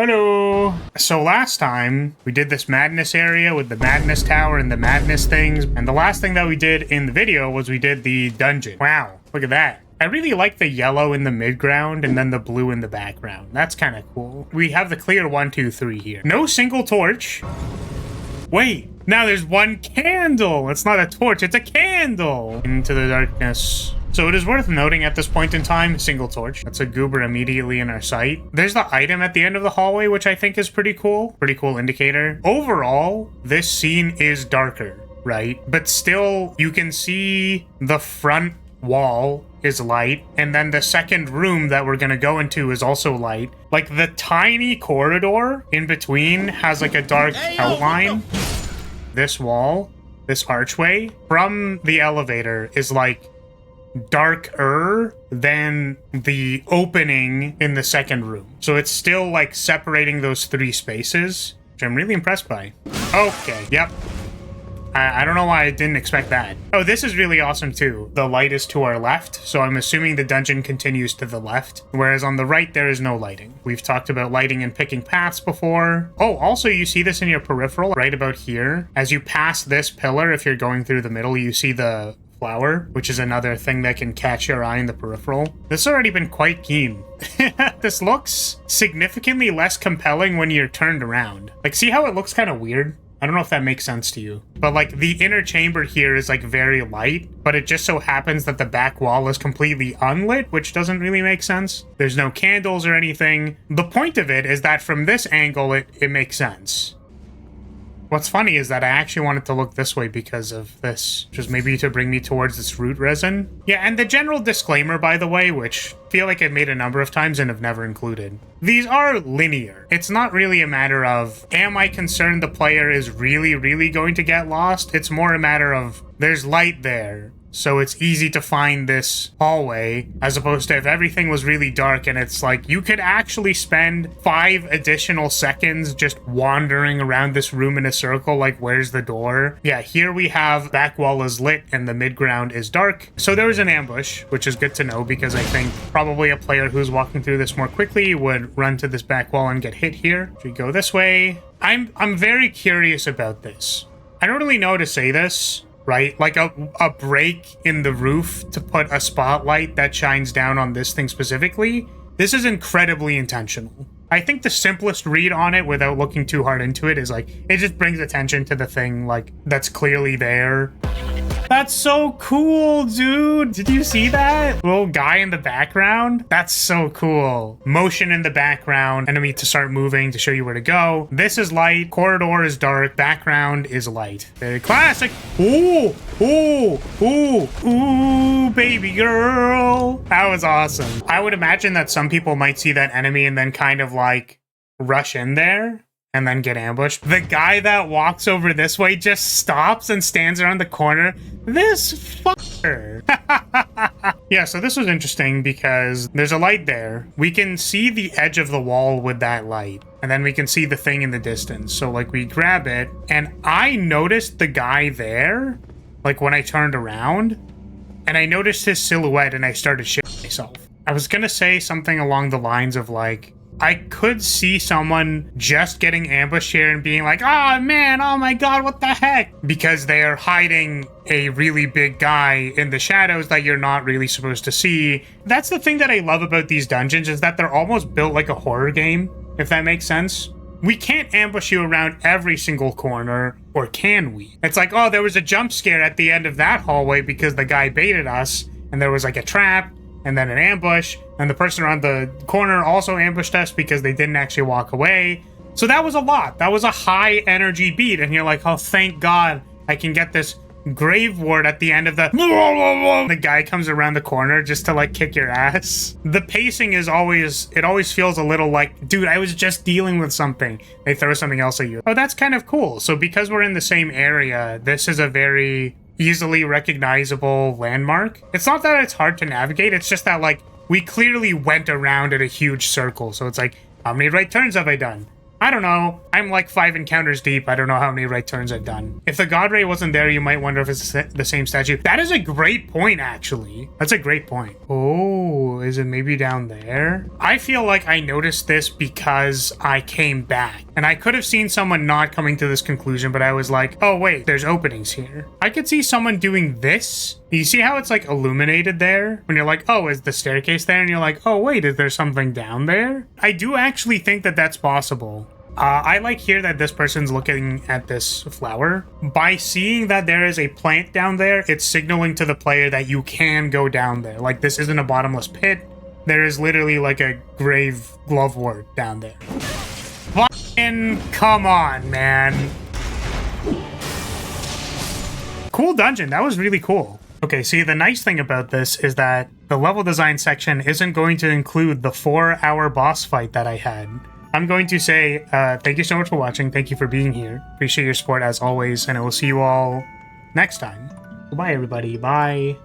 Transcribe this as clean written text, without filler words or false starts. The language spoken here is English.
Hello. So last time we did this madness area with the madness tower and the madness things. And the last thing that we did in the video was we did the dungeon. Wow, look at that. I really like the yellow in the midground and then the blue in the background. That's kind of cool. We have the clear 1, 2, 3 here. No single torch. Wait, now there's one candle. It's not a torch, it's a candle. Into the darkness. So it is worth noting at this point in time, single torch. That's a goober immediately in our sight. There's the item at the end of the hallway, which I think is pretty cool. Pretty cool indicator. Overall, this scene is darker, right? But still, you can see the front wall is light, and then the second room that we're gonna go into is also light. Like the tiny corridor in between has like a dark outline. This wall, this archway from the elevator is like darker than the opening in the second room. So it's still like separating those 3 spaces, which I'm really impressed by. Okay, yep. I don't know why I didn't expect that. Oh, this is really awesome too. The light is to our left, so I'm assuming the dungeon continues to the left, whereas on the right there is no lighting. We've talked about lighting and picking paths before. Oh, also you see this in your peripheral right about here. As you pass this pillar, if you're going through the middle, you see the flower, which is another thing that can catch your eye in the peripheral. This has already been quite keen. This looks significantly less compelling when you're turned around. Like, see how it looks kind of weird? I don't know if that makes sense to you, but like the inner chamber here is like very light, but it just so happens that the back wall is completely unlit, which doesn't really make sense. There's no candles or anything. The point of it is that from this angle, it makes sense. What's funny is that I actually wanted to look this way because of this, just maybe to bring me towards this root resin. Yeah, and the general disclaimer, by the way, which I feel like I've made a number of times and have never included. These are linear. It's not really a matter of, am I concerned the player is really going to get lost? It's more a matter of, there's light there, so it's easy to find this hallway, as opposed to if everything was really dark and it's like, you could actually spend 5 additional seconds just wandering around this room in a circle, like, where's the door? Yeah, here we have back wall is lit and the midground is dark. So there was an ambush, which is good to know because I think probably a player who's walking through this more quickly would run to this back wall and get hit here. Should we go this way? I'm very curious about this. I don't really know how to say this. Right? Like a break in the roof to put a spotlight that shines down on this thing specifically. This is incredibly intentional. I think the simplest read on it without looking too hard into it is like, it just brings attention to the thing like that's clearly there. That's so cool, dude. Did you see that? Little guy in the background? That's so cool. Motion in the background, enemy to start moving to show you where to go. This is light, corridor is dark, background is light. Very classic. Ooh, ooh, ooh, ooh, baby girl. That was awesome. I would imagine that some people might see that enemy and then kind of like rush in there and then get ambushed. The guy that walks over this way just stops and stands around the corner. This fucker. Yeah, so this was interesting because there's a light there. We can see the edge of the wall with that light, and then we can see the thing in the distance. So like we grab it, and I noticed the guy there, like when I turned around, and I noticed his silhouette and I started shitting myself. I was gonna say something along the lines of like, I could see someone just getting ambushed here and being like, oh man, oh my god, what the heck? Because they're hiding a really big guy in the shadows that you're not really supposed to see. That's the thing that I love about these dungeons, is that they're almost built like a horror game, if that makes sense. We can't ambush you around every single corner, or can we? It's like, oh, there was a jump scare at the end of that hallway because the guy baited us, and there was like a trap, and then an ambush, and the person around the corner also ambushed us because they didn't actually walk away. So that was a lot. That was a high energy beat, and you're like, oh, thank God I can get this grave ward at the end of the guy comes around the corner just to like kick your ass. The pacing is always, it always feels a little like, dude, I was just dealing with something. They throw something else at you. Oh, that's kind of cool. So because we're in the same area, this is a very easily recognizable landmark. It's not that it's hard to navigate, it's just that like we clearly went around in a huge circle. So it's like, how many right turns have I done? I don't know. I'm like 5 encounters deep. I don't know how many right turns I've done. If the God Ray wasn't there, you might wonder if it's the same statue. That is a great point, actually. That's a great point. Oh, Oh, is it maybe down there? I feel like I noticed this because I came back. And I could have seen someone not coming to this conclusion, but I was like, oh wait, there's openings here. I could see someone doing this. You see how it's like illuminated there? When you're like, oh, is the staircase there? And you're like, oh wait, is there something down there? I do actually think that that's possible. I like here that this person's looking at this flower. By seeing that there is a plant down there, it's signaling to the player that you can go down there. Like, this isn't a bottomless pit. There is literally like a grave glovewort down there. Fucking come on, man. Cool dungeon. That was really cool. Okay, see, the nice thing about this is that the level design section isn't going to include the 4-hour boss fight that I had. I'm going to say thank you so much for watching. Thank you for being here. Appreciate your support as always, and I will see you all next time. Goodbye, everybody. Bye.